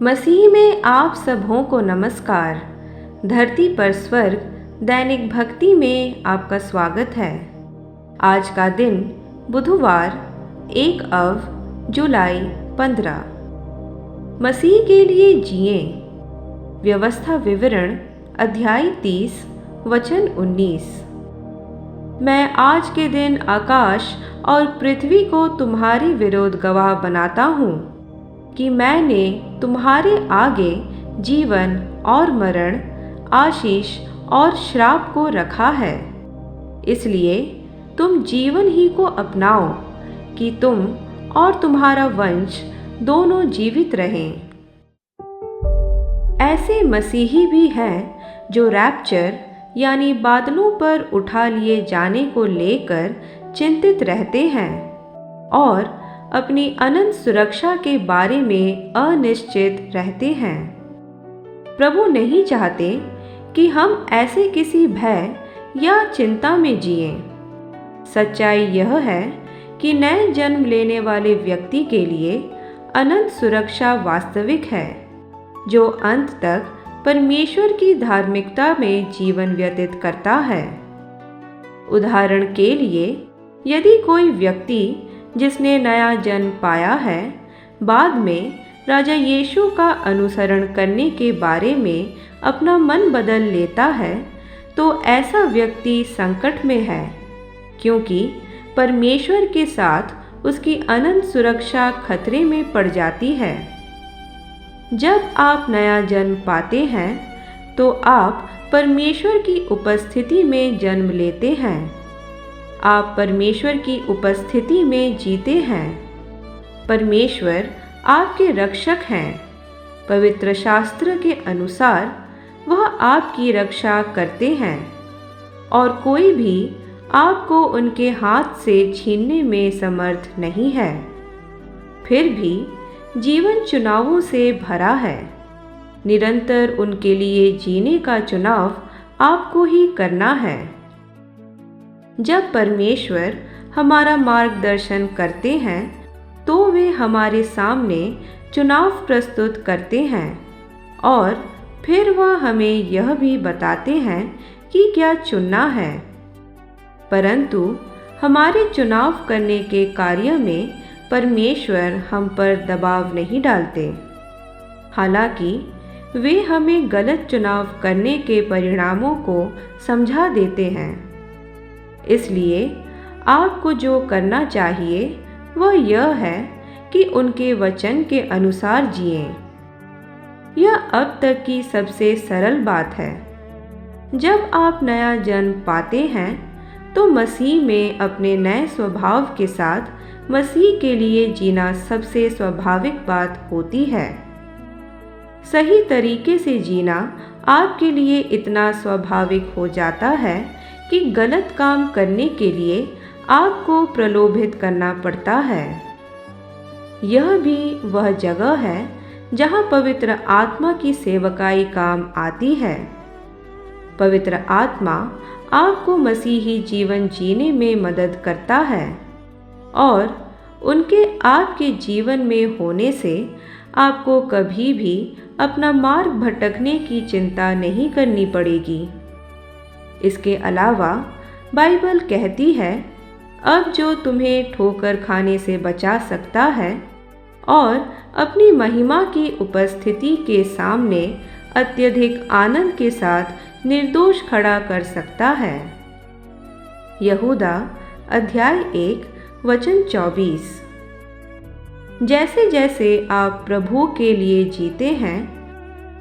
मसीह में आप सबों को नमस्कार। धरती पर स्वर्ग दैनिक भक्ति में आपका स्वागत है। आज का दिन बुधवार 1 जुलाई 15। मसीह के लिए जिए। व्यवस्था विवरण अध्याय 30 वचन 19। मैं आज के दिन आकाश और पृथ्वी को तुम्हारे विरोध गवाह बनाता हूँ कि मैंने तुम्हारे आगे जीवन और मरण, आशीष और श्राप को रखा है। इसलिए तुम जीवन ही को अपनाओ कि तुम और तुम्हारा वंश दोनों जीवित रहें। ऐसे मसीही भी हैं जो रैप्चर यानी बादलों पर उठा लिए जाने को लेकर चिंतित रहते हैं और अपनी अनंत सुरक्षा के बारे में अनिश्चित रहते हैं। प्रभु नहीं चाहते कि हम ऐसे किसी भय या चिंता में जिएं। सच्चाई यह है कि नए जन्म लेने वाले व्यक्ति के लिए अनंत सुरक्षा वास्तविक है, जो अंत तक परमेश्वर की धार्मिकता में जीवन व्यतीत करता है। उदाहरण के लिए, यदि कोई व्यक्ति जिसने नया जन्म पाया है बाद में राजा यीशु का अनुसरण करने के बारे में अपना मन बदल लेता है, तो ऐसा व्यक्ति संकट में है, क्योंकि परमेश्वर के साथ उसकी अनंत सुरक्षा खतरे में पड़ जाती है। जब आप नया जन्म पाते हैं तो आप परमेश्वर की उपस्थिति में जन्म लेते हैं। आप परमेश्वर की उपस्थिति में जीते हैं। परमेश्वर आपके रक्षक हैं। पवित्र शास्त्र के अनुसार वह आपकी रक्षा करते हैं और कोई भी आपको उनके हाथ से छीनने में समर्थ नहीं है। फिर भी जीवन चुनावों से भरा है। निरंतर उनके लिए जीने का चुनाव आपको ही करना है। जब परमेश्वर हमारा मार्गदर्शन करते हैं तो वे हमारे सामने चुनाव प्रस्तुत करते हैं और फिर वह हमें यह भी बताते हैं कि क्या चुनना है। परंतु हमारे चुनाव करने के कार्य में परमेश्वर हम पर दबाव नहीं डालते। हालांकि वे हमें गलत चुनाव करने के परिणामों को समझा देते हैं। इसलिए आपको जो करना चाहिए वह यह है कि उनके वचन के अनुसार जिएं। यह अब तक की सबसे सरल बात है। जब आप नया जन्म पाते हैं तो मसीह में अपने नए स्वभाव के साथ मसीह के लिए जीना सबसे स्वाभाविक बात होती है। सही तरीके से जीना आपके लिए इतना स्वाभाविक हो जाता है कि गलत काम करने के लिए आपको प्रलोभित करना पड़ता है। यह भी वह जगह है जहां पवित्र आत्मा की सेवकाई काम आती है। पवित्र आत्मा आपको मसीही जीवन जीने में मदद करता है और उनके आपके जीवन में होने से आपको कभी भी अपना मार्ग भटकने की चिंता नहीं करनी पड़ेगी। इसके अलावा बाइबल कहती है, अब जो तुम्हें ठोकर खाने से बचा सकता है और अपनी महिमा की उपस्थिति के सामने अत्यधिक आनंद के साथ निर्दोष खड़ा कर सकता है। यहूदा अध्याय 1 वचन 24। जैसे जैसे आप प्रभु के लिए जीते हैं,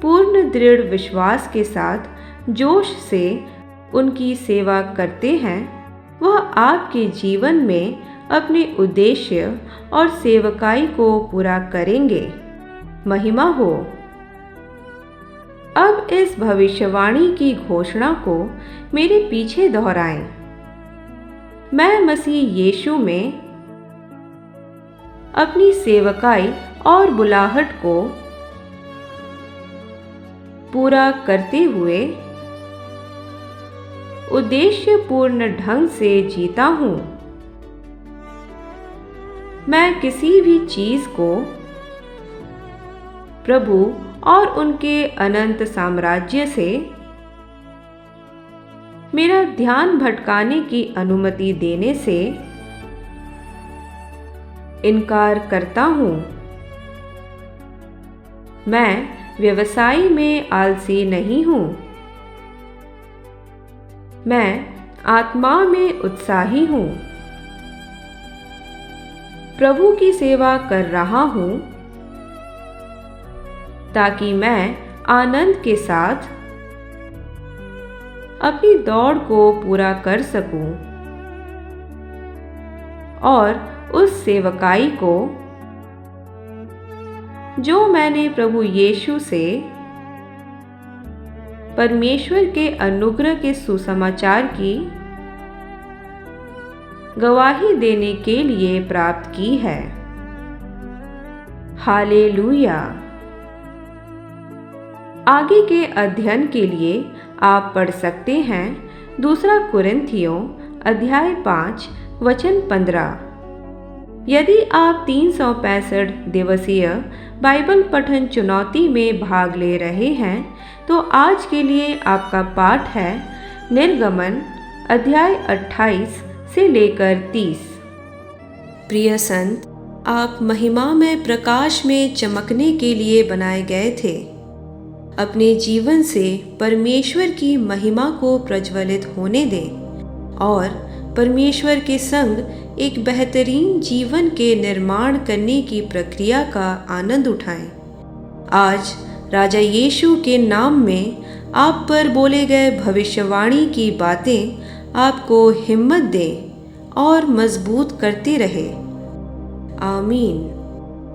पूर्ण दृढ़ विश्वास के साथ जोश से उनकी सेवा करते हैं, वह आपके जीवन में अपने उद्देश्य और सेवकाई को पूरा करेंगे। महिमा हो। अब इस भविष्यवाणी की घोषणा को मेरे पीछे दोहराएं। मैं मसीह यीशु में अपनी सेवकाई और बुलाहट को पूरा करते हुए उद्देश्यपूर्ण ढंग से जीता हूँ। मैं किसी भी चीज को प्रभु और उनके अनंत साम्राज्य से मेरा ध्यान भटकाने की अनुमति देने से इनकार करता हूँ। मैं व्यवसाय में आलसी नहीं हूँ। मैं आत्मा में उत्साही हूँ। प्रभु की सेवा कर रहा हूँ ताकि मैं आनंद के साथ अपनी दौड़ को पूरा कर सकूं और उस सेवकाई को जो मैंने प्रभु यीशु से परमेश्वर के अनुग्रह के सुसमाचार की गवाही देने के लिए प्राप्त की है। हालेलुया। आगे के अध्ययन के लिए आप पढ़ सकते हैं 2 कुरिन्थियों अध्याय 5 वचन 15। यदि आप 365 दिवसीय बाइबल पठन चुनौती में भाग ले रहे हैं तो आज के लिए आपका पाठ है निर्गमन अध्याय 28 से लेकर 30। प्रिय संत, आप महिमा में प्रकाश में चमकने के लिए बनाए गए थे। अपने जीवन से परमेश्वर की महिमा को प्रज्वलित होने दें और परमेश्वर के संग एक बेहतरीन जीवन के निर्माण करने की प्रक्रिया का आनंद उठाएं। आज राजा यीशु के नाम में आप पर बोले गए भविष्यवाणी की बातें आपको हिम्मत दें और मजबूत करते रहे। आमीन।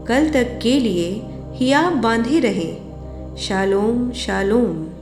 कल तक के लिए हियाब बांधे रहें। Shalom shalom.